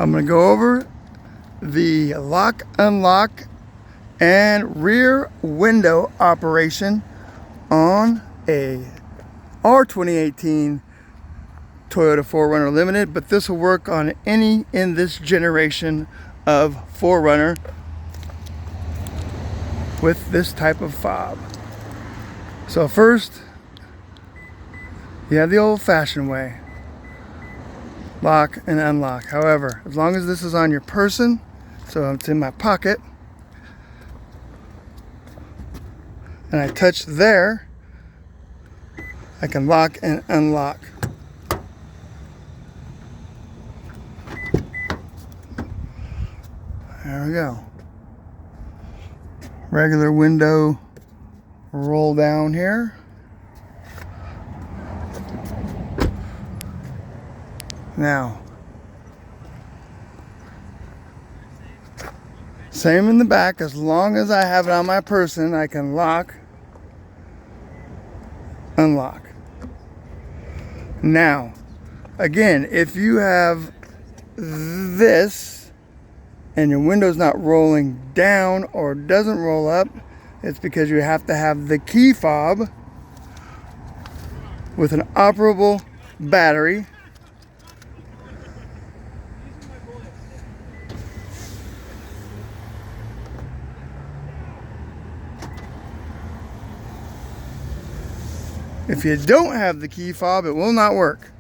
I'm going to go over the lock, unlock, and rear window operation on a R2018 Toyota 4Runner Limited, but this will work on any in this generation of 4Runner with this type of fob. So first, you have the old-fashioned way, lock and unlock. However, as long as this is on your person, so it's in my pocket, and I touch there, I can lock and unlock. There we go. Regular window roll down here. Now, same in the back. As long as I have it on my person, I can lock, unlock. Now, again, if you have this and your window's not rolling down or doesn't roll up, it's because you have to have the key fob with an operable battery. If you don't have the key fob, it will not work.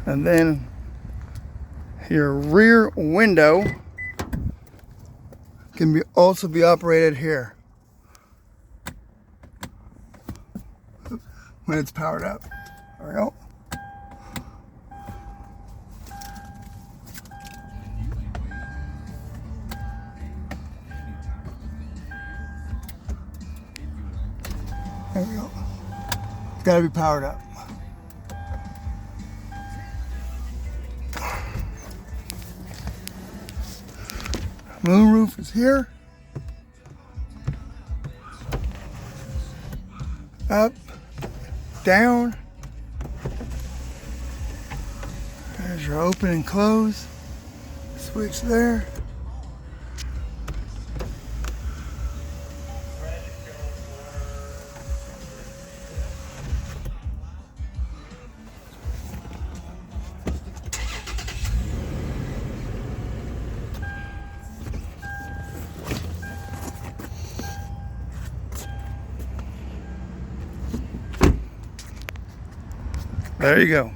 And then your rear window can also be operated here when it's powered up. There we go. There we go. It's got to be powered up. Moonroof is here. Up, down. There's your open and close. Switch there. There you go.